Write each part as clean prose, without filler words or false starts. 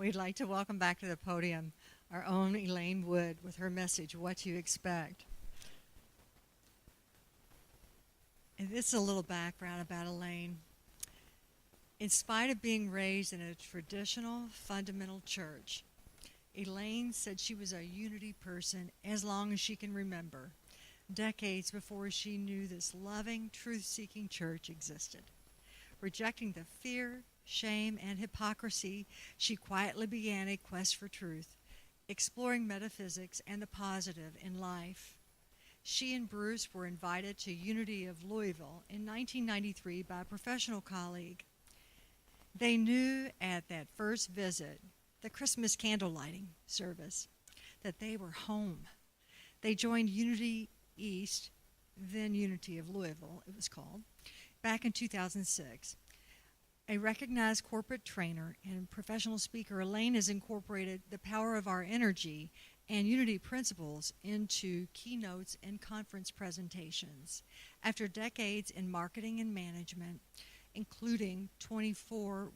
We'd like to welcome back to the podium our own Elaine Wood with her message, What to Expect. And this is a little background about Elaine. In spite of being raised in a traditional fundamental church, Elaine said she was a unity person as long as she can remember, decades before she knew this loving, truth-seeking church existed. Rejecting the fear, shame, and hypocrisy, she quietly began a quest for truth, exploring metaphysics and the positive in life. She and Bruce were invited to Unity of Louisville in 1993 by a professional colleague. They knew at that first visit, the Christmas candle lighting service, that they were home. They joined Unity East, then Unity of Louisville, it was called, back in 2006. A recognized corporate trainer and professional speaker, Elaine has incorporated the power of our energy and unity principles into keynotes and conference presentations. After decades in marketing and management, including 24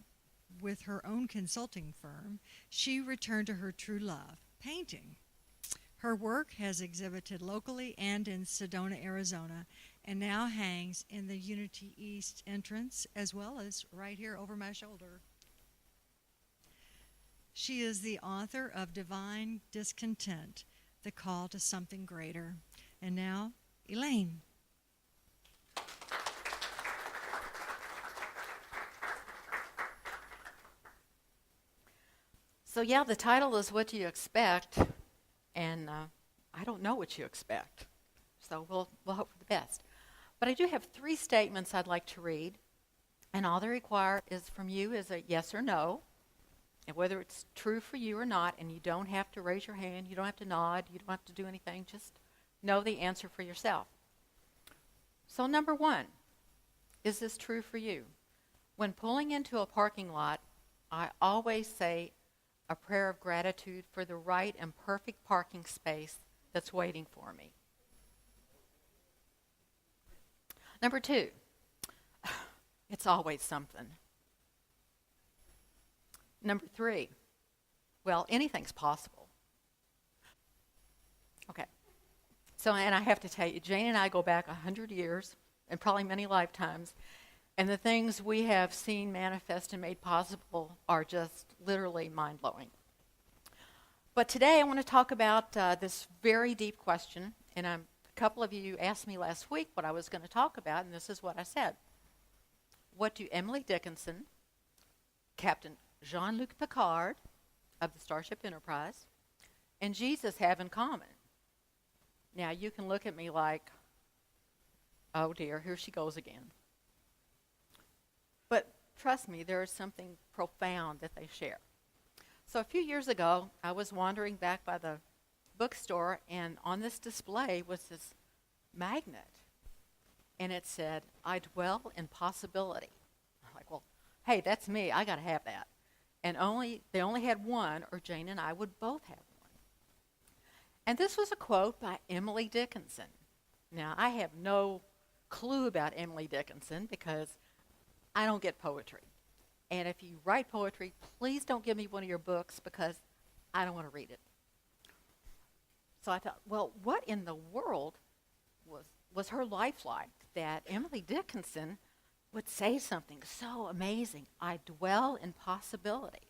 with her own consulting firm, she returned to her true love, painting. Her work has exhibited locally and in Sedona, Arizona, and now hangs in the Unity East entrance as well as right here over my shoulder. She is the author of Divine Discontent, The Call to Something Greater. And now, Elaine. So yeah, the title is What Do You Expect? And I don't know what you expect. So we'll hope for the best. But I do have 3 statements I'd like to read. And all they require is from you is a yes or no. And whether it's true for you or not, and you don't have to raise your hand, you don't have to nod, you don't have to do anything, just know the answer for yourself. So number 1, is this true for you? When pulling into a parking lot, I always say a prayer of gratitude for the right and perfect parking space that's waiting for me. Number 2, it's always something. Number 3, well, anything's possible. Okay. So, and I have to tell you, Jane and I go back 100 years and probably many lifetimes, and the things we have seen manifest and made possible are just literally mind-blowing. But today I want to talk about this very deep question, and a couple of you asked me last week what I was going to talk about, and this is what I said. What do Emily Dickinson, Captain Jean-Luc Picard of the Starship Enterprise, and Jesus have in common? Now, you can look at me like, oh dear, here she goes again. But trust me, there is something profound that they share. So a few years ago, I was wandering back by the bookstore, and on this display was this magnet. And it said, I dwell in possibility. I'm like, well, hey, that's me. I got to have that. And they only had one, or Jane and I would both have one. And this was a quote by Emily Dickinson. Now, I have no clue about Emily Dickinson because I don't get poetry. And if you write poetry, please don't give me one of your books because I don't want to read it. So I thought, well, what in the world was her life like that Emily Dickinson would say something so amazing? I dwell in possibility.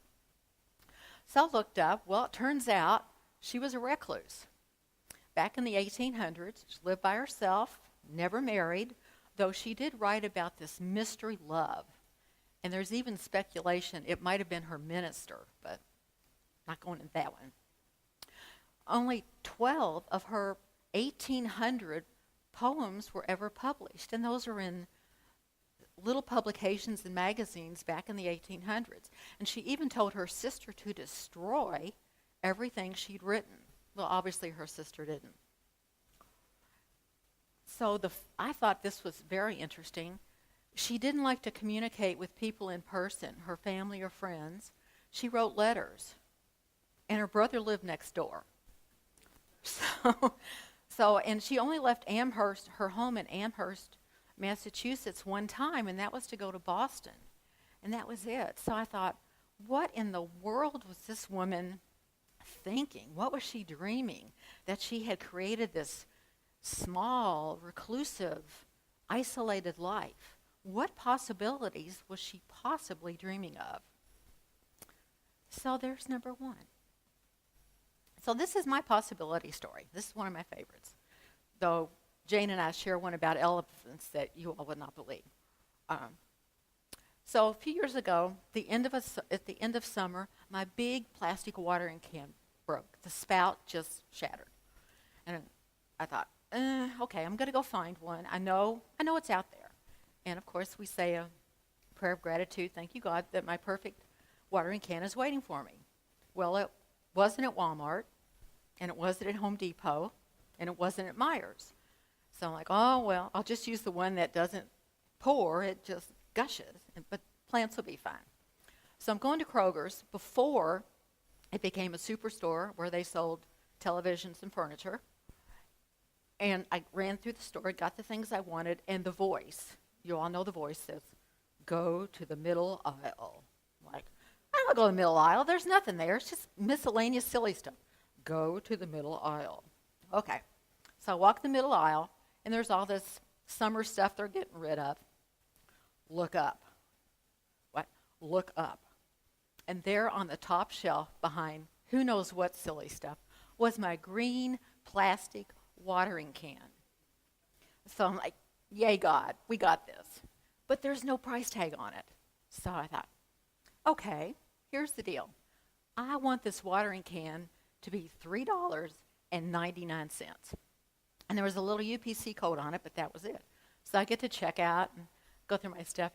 So I looked up. Well, it turns out she was a recluse. Back in the 1800s, she lived by herself, never married, though she did write about this mystery love. And there's even speculation it might have been her minister, but not going into that one. Only 12 of her 1,800 poems were ever published, and those are in little publications and magazines back in the 1800s. And she even told her sister to destroy everything she'd written. Well, obviously her sister didn't. So I thought this was very interesting. She didn't like to communicate with people in person, her family or friends. She wrote letters, and her brother lived next door. And she only left Amherst, her home in Amherst, Massachusetts one time, and that was to go to Boston. And that was it. So I thought, what in the world was this woman thinking? What was she dreaming? That she had created this small, reclusive, isolated life. What possibilities was she possibly dreaming of? So there's number one. So this is my possibility story. This is one of my favorites. Though Jane and I share one about elephants that you all would not believe. So a few years ago, at the end of summer, my big plastic watering can broke. The spout just shattered. And I thought, okay, I'm going to go find one. I know it's out there. And of course, we say a prayer of gratitude. Thank you, God, that my perfect watering can is waiting for me. Well, it wasn't at Walmart, and it wasn't at Home Depot, and it wasn't at Meijer's. So I'm like, oh, well, I'll just use the one that doesn't pour. It just gushes, but plants will be fine. So I'm going to Kroger's before it became a superstore where they sold televisions and furniture. And I ran through the store, got the things I wanted, and the voice, you all know the voice, says, go to the middle aisle. I'm like, I don't want to go to the middle aisle. There's nothing there. It's just miscellaneous silly stuff. Go to the middle aisle. Okay. So I walk the middle aisle, and there's all this summer stuff they're getting rid of. Look up. What? Look up. And there on the top shelf behind who knows what silly stuff was my green plastic watering can. So I'm like, yay, God, we got this. But there's no price tag on it. So I thought, okay, here's the deal. I want this watering can to be $3.99. And there was a little UPC code on it, but that was it. So I get to check out and go through my stuff.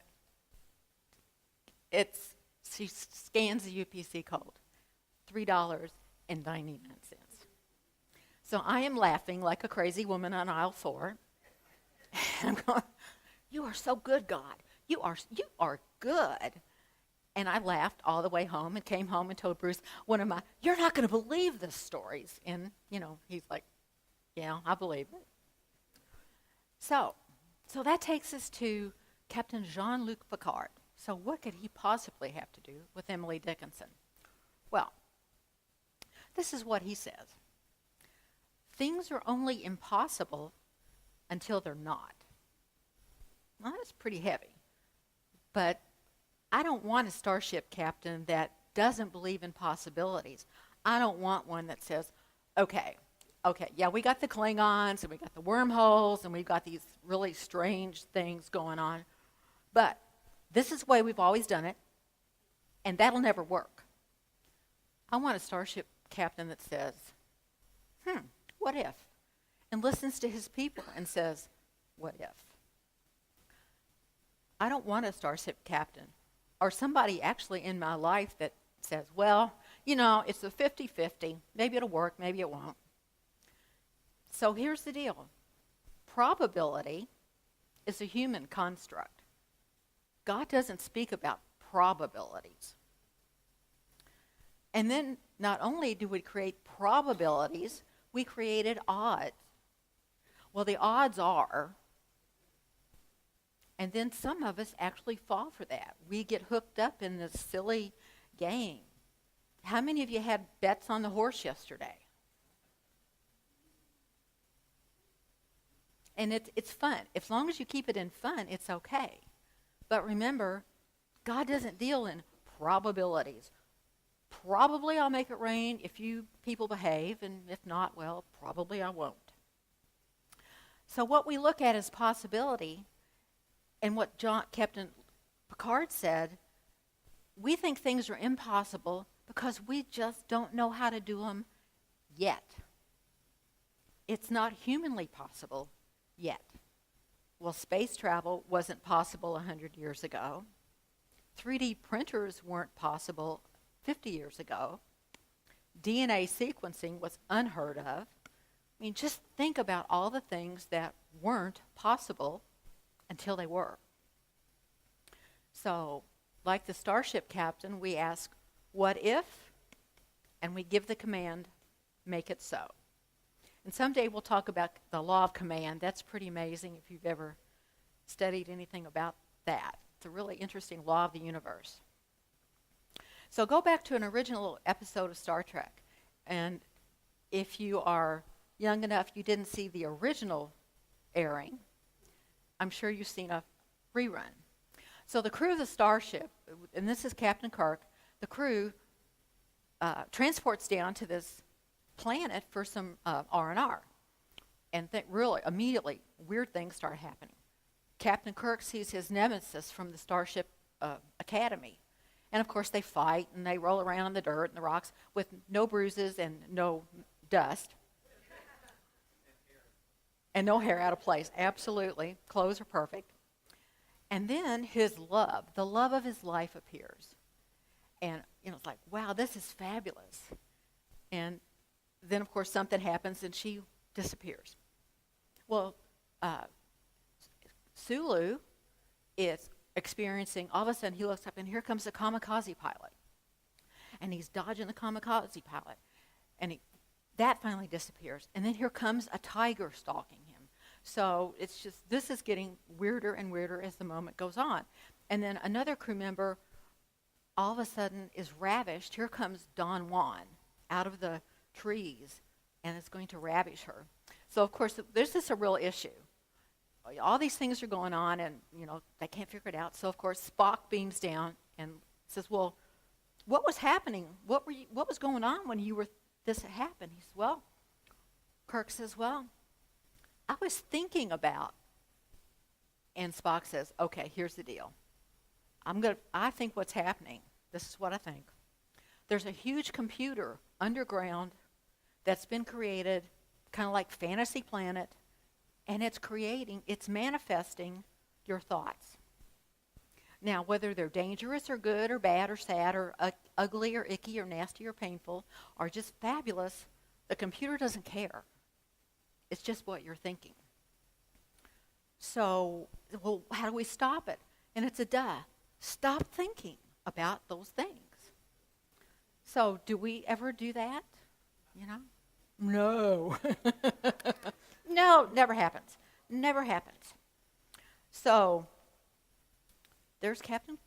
She scans the UPC code, $3.99. So I am laughing like a crazy woman on aisle 4. And I'm going, you are so good, God. You are good. And I laughed all the way home and came home and told Bruce you're not going to believe this stories. And, he's like, yeah, I believe it. So that takes us to Captain Jean-Luc Picard. So what could he possibly have to do with Emily Dickinson? Well, this is what he says. Things are only impossible until they're not. Well, that's pretty heavy. But I don't want a starship captain that doesn't believe in possibilities. I don't want one that says, okay, yeah, we got the Klingons and we got the wormholes and we've got these really strange things going on, but this is the way we've always done it, and that'll never work. I want a starship captain that says, what if? And listens to his people and says, what if? I don't want a starship captain or somebody actually in my life that says, well, it's a 50-50. Maybe it'll work, maybe it won't. So here's the deal. Probability is a human construct. God doesn't speak about probabilities. And then not only do we create probabilities, we created odds. Well, the odds are, and then some of us actually fall for that. We get hooked up in this silly game. How many of you had bets on the horse yesterday? And it's fun. As long as you keep it in fun, it's okay. But remember, God doesn't deal in probabilities. Probably I'll make it rain if you people behave, and if not, well, probably I won't. So what we look at as possibility, and what Captain Picard said, we think things are impossible because we just don't know how to do them yet. It's not humanly possible yet. Well, space travel wasn't possible 100 years ago. 3D printers weren't possible 50 years ago. DNA sequencing was unheard of. I mean, just think about all the things that weren't possible until they were. So, like the starship captain, we ask, what if? And we give the command, make it so. And someday we'll talk about the law of command. That's pretty amazing if you've ever studied anything about that. It's a really interesting law of the universe. So go back to an original episode of Star Trek. And if you are young enough you didn't see the original airing, I'm sure you've seen a rerun. So the crew of the starship, and this is Captain Kirk, the crew transports down to this planet for some R&R. And really, immediately, weird things start happening. Captain Kirk sees his nemesis from the Starship Academy. And, of course, they fight, and they roll around in the dirt and the rocks with no bruises and no dust. And no hair out of place, absolutely. Clothes are perfect. And then his love, the love of his life appears. And, it's like, wow, this is fabulous. And then, of course, something happens, and she disappears. Well, Sulu is experiencing, all of a sudden he looks up and here comes a kamikaze pilot. And he's dodging the kamikaze pilot. And that finally disappears. And then here comes a tiger stalking him. So it's just, this is getting weirder and weirder as the moment goes on. And then another crew member all of a sudden is ravished. Here comes Don Juan out of the trees and is going to ravish her. So, of course, this is a real issue. All these things are going on, and, they can't figure it out. So, of course, Spock beams down and says, well, what was happening? What was going on when this happened? He says, well, Kirk says, well, I was thinking about, and Spock says, okay, here's the deal. I think what's happening, this is what I think. There's a huge computer underground that's been created, kind of like Fantasy Planet, and it's manifesting your thoughts. Now, whether they're dangerous or good or bad or sad or ugly or icky or nasty or painful or just fabulous, the computer doesn't care. It's just what you're thinking. So, well, how do we stop it? And it's a duh. Stop thinking about those things. So, do we ever do that? No. No, never happens. Never happens. So, there's Captain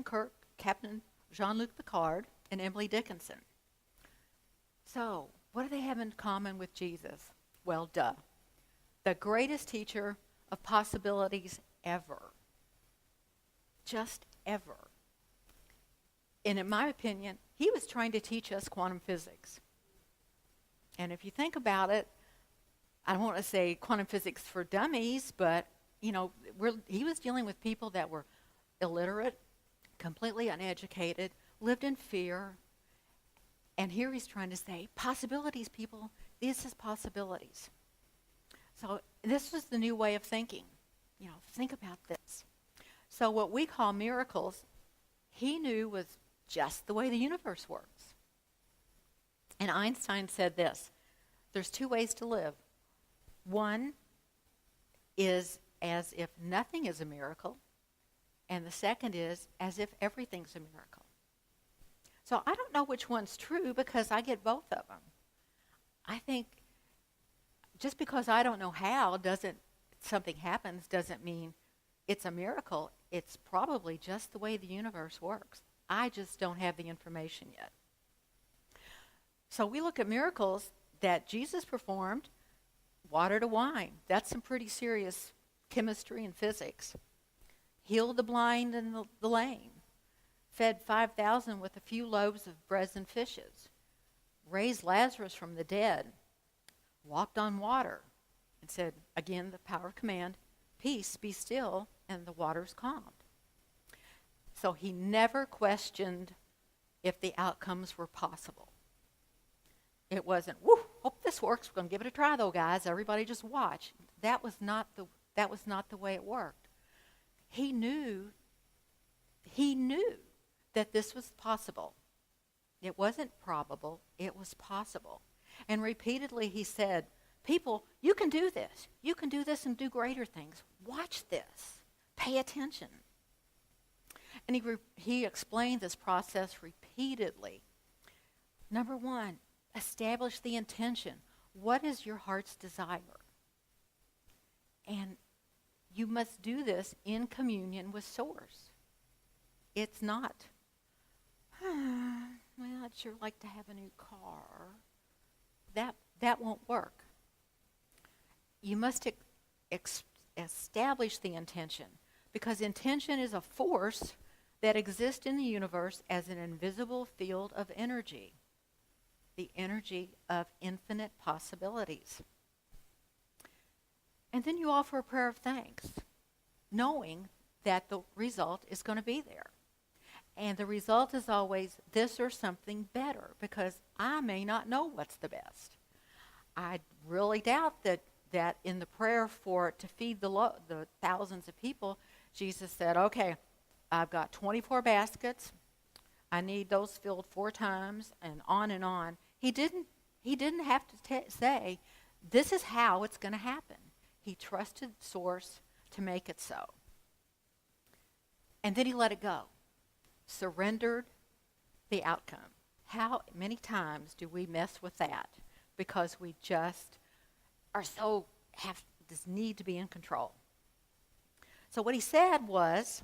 Kirk, Captain Jean-Luc Picard, and Emily Dickinson. So, what do they have in common with Jesus? Well, duh. The greatest teacher of possibilities ever. Just ever. And in my opinion, he was trying to teach us quantum physics. And if you think about it, I don't want to say quantum physics for dummies, but, he was dealing with people that were illiterate, completely uneducated, lived in fear. And here he's trying to say, possibilities, people, this is possibilities. So this was the new way of thinking. Think about this. So what we call miracles, he knew was just the way the universe works. And Einstein said this, there's two ways to live. One is as if nothing is a miracle, and the second is as if everything's a miracle. So I don't know which one's true because I get both of them. I think just because I don't know how something happens doesn't mean it's a miracle. It's probably just the way the universe works. I just don't have the information yet. So we look at miracles that Jesus performed, water to wine. That's some pretty serious chemistry and physics. Healed the blind and the lame. Fed 5,000 with a few loaves of breads and fishes. Raised Lazarus from the dead. Walked on water. And said, again, the power of command, peace, be still, and the waters calmed. So he never questioned if the outcomes were possible. It wasn't, whoo, hope this works. We're going to give it a try, though, guys. Everybody just watch. That was not the way it worked. He knew that this was possible. It wasn't probable. It was possible. And repeatedly he said, people, you can do this. You can do this and do greater things. Watch this. Pay attention. And he explained this process repeatedly. Number one, establish the intention. What is your heart's desire? And you must do this in communion with Source. It's not, I'd sure like to have a new car. That won't work. You must establish the intention, because intention is a force that exists in the universe as an invisible field of energy, the energy of infinite possibilities. And then you offer a prayer of thanks, knowing that the result is going to be there. And the result is always this or something better, because I may not know what's the best. I really doubt that in the prayer to feed the thousands of people, Jesus said, okay, I've got 24 baskets. I need those filled 4 times, and on and on. He didn't have to say, this is how it's going to happen. He trusted Source to make it so. And then he let it go. Surrendered the outcome. How many times do we mess with that because we just have this need to be in control? So what he said was,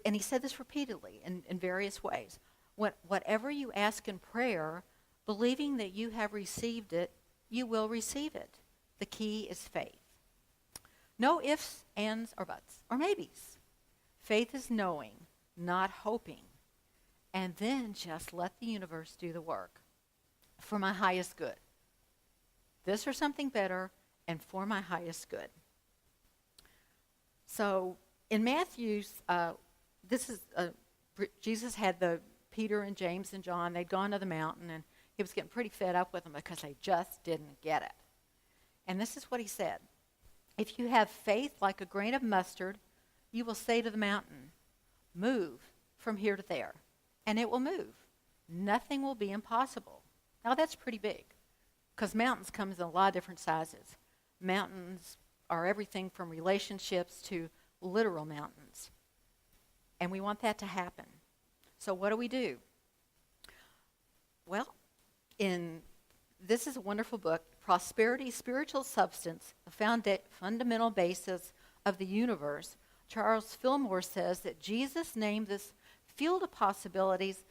and he said this repeatedly in various ways, whatever you ask in prayer, believing that you have received it, you will receive it. The key is faith. No ifs, ands, or buts, or maybes. Faith is knowing, not hoping. And then just let the universe do the work for my highest good. This or something better, and for my highest good. So in Matthew's, Jesus had the Peter and James and John. They'd gone to the mountain, and he was getting pretty fed up with them because they just didn't get it. And this is what he said. If you have faith like a grain of mustard, you will say to the mountain, move from here to there, and it will move. Nothing will be impossible. Now that's pretty big, because mountains come in a lot of different sizes. Mountains are everything from relationships to literal mountains. And we want that to happen. So what do? Well, this is a wonderful book, Prosperity, Spiritual Substance, the Fundamental Basis of the Universe. Charles Fillmore says that Jesus named this field of possibilities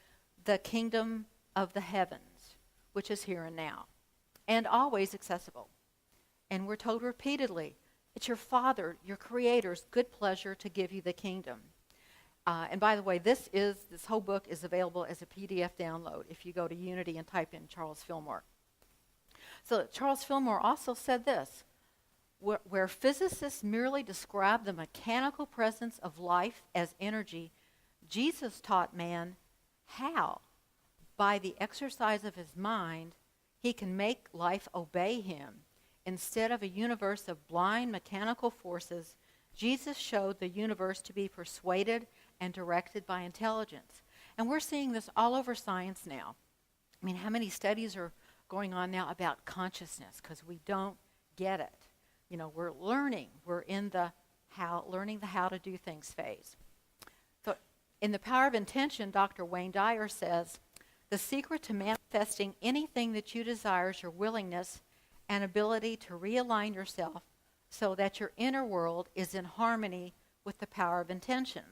the kingdom of the heavens, which is here and now, and always accessible. And we're told repeatedly, it's your Father, your Creator's good pleasure to give you the kingdom. And by the way, this whole book is available as a PDF download if you go to Unity and type in Charles Fillmore. So Charles Fillmore also said this, where physicists merely describe the mechanical presence of life as energy, Jesus taught man how, by the exercise of his mind, he can make life obey him. Instead of a universe of blind mechanical forces, Jesus showed the universe to be persuaded and directed by intelligence. And we're seeing this all over science now. I mean, how many studies are going on now about consciousness? Because we don't get it. You know, we're learning. We're in the learning the how to do things phase. So in The Power of Intention, Dr. Wayne Dyer says, the secret to manifesting anything that you desire is your willingness and ability to realign yourself so that your inner world is in harmony with the power of intention.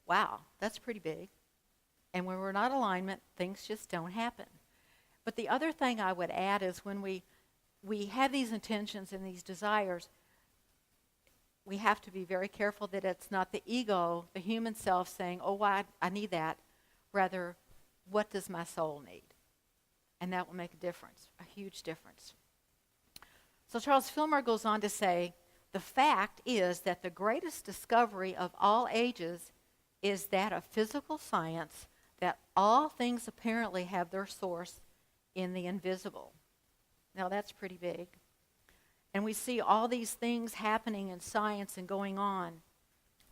Wow, that's pretty big. And when we're not in alignment, things just don't happen. But the other thing I would add is when we have these intentions and these desires, we have to be very careful that it's not the ego, the human self saying, oh, I need that. Rather, what does my soul need? And that will make a difference, a huge difference. So Charles Fillmore goes on to say, the fact is that the greatest discovery of all ages is that of physical science, that all things apparently have their source in the invisible. Now that's pretty big. And we see all these things happening in science and going on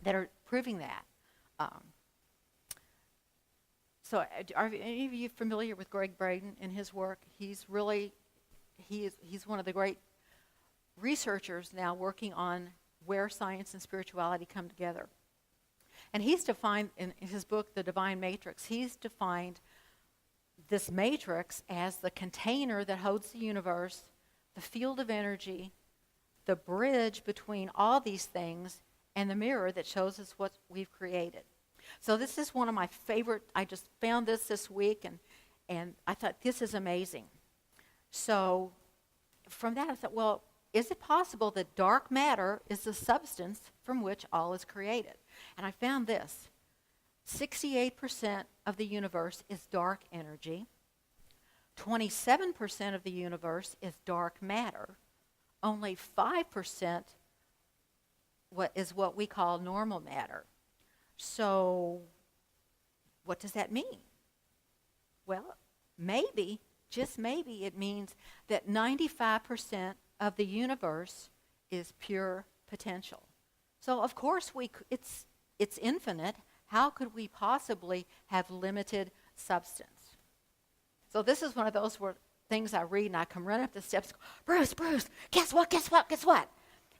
that are proving that. So are any of you familiar with Greg Braden and his work? He's one of the great researchers now working on where science and spirituality come together. And he's defined, in his book, The Divine Matrix, he's defined this matrix as the container that holds the universe, the field of energy, the bridge between all these things, and the mirror that shows us what we've created. So this is one of my favorite. I just found this week, and I thought, this is amazing. So from that, I thought, well, is it possible that dark matter is the substance from which all is created? And I found this. 68% of the universe is dark energy. 27% of the universe is dark matter. Only 5% is what we call normal matter. So what does that mean? Well, maybe, just maybe, it means that 95% of the universe is pure potential. So of course it's infinite. How could we possibly have limited substance? So this is one of those things I read, and I come running up the steps. Bruce, guess what?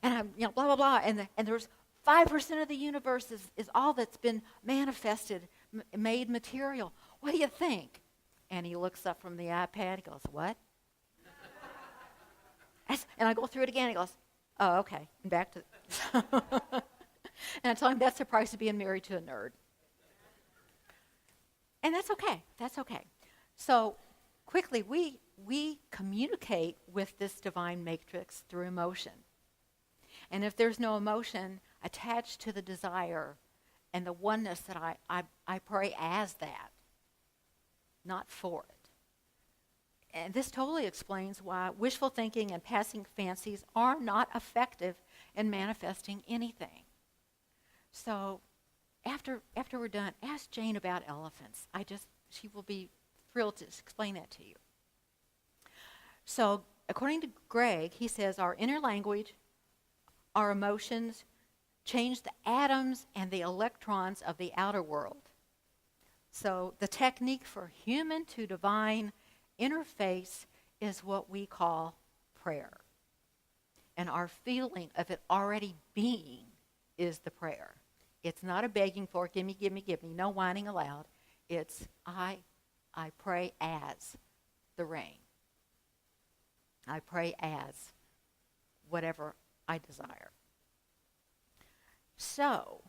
And I'm, blah blah blah, and there's 5% of the universe is all that's been manifested, made material. What do you think? And he looks up from the iPad. He goes, what? And I go through it again. He goes, oh, okay. And back to, and I tell him that's the price of being married to a nerd. And that's okay. That's okay. So quickly, we communicate with this divine matrix through emotion. And if there's no emotion attached to the desire and the oneness that I pray as that, not for it. And this totally explains why wishful thinking and passing fancies are not effective in manifesting anything. So after we're done, ask Jane about elephants. She will be thrilled to explain that to you. So according to Greg, he says our inner language, our emotions, change the atoms and the electrons of the outer world. So the technique for human to divine interface is what we call prayer. And our feeling of it already being is the prayer. It's not a begging for, gimme, no whining aloud. It's, I pray as the rain. I pray as whatever I desire. So,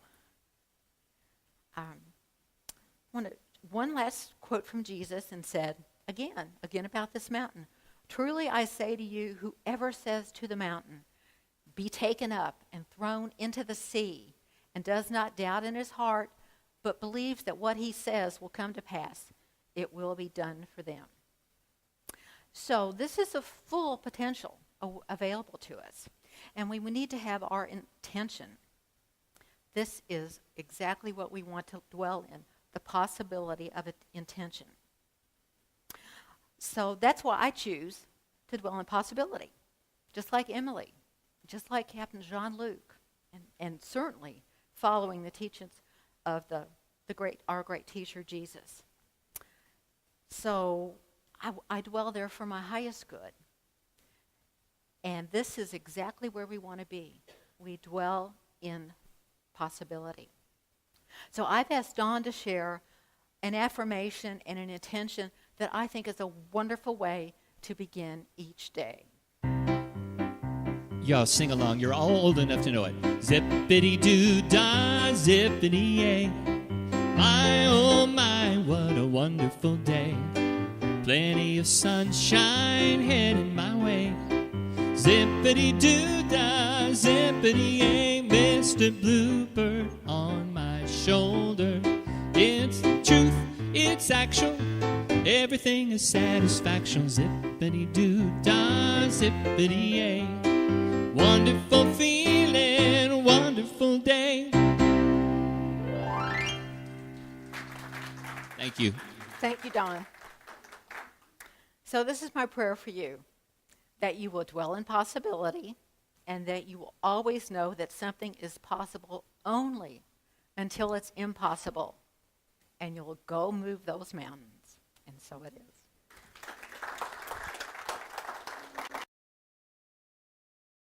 one last quote from Jesus, and said, again about this mountain. Truly I say to you, whoever says to the mountain, be taken up and thrown into the sea, and does not doubt in his heart, but believes that what he says will come to pass, it will be done for them. So this is a full potential available to us. And we need to have our intention. This is exactly what we want to dwell in, the possibility of intention. So that's why I choose to dwell in possibility, just like Emily, just like Captain Jean-Luc, and certainly following the teachings of our great teacher, Jesus. So I dwell there for my highest good. And this is exactly where we want to be. We dwell in possibility. So I've asked Dawn to share an affirmation and an intention that I think is a wonderful way to begin each day. Y'all sing along. You're all old enough to know it. Zippity-doo-dah, zippity-yay. My, oh my, what a wonderful day. Plenty of sunshine heading my way. Zippity-doo-dah, zippity-yay. Mr. Bluebird on my shoulder. It's the truth, it's actual. Everything is satisfaction. Zippity-doo-dah, zippity-yay. Wonderful feeling, wonderful day. Thank you. Thank you, Dawn. So this is my prayer for you, that you will dwell in possibility, and that you will always know that something is possible only until it's impossible. And you'll go move those mountains. And so it is.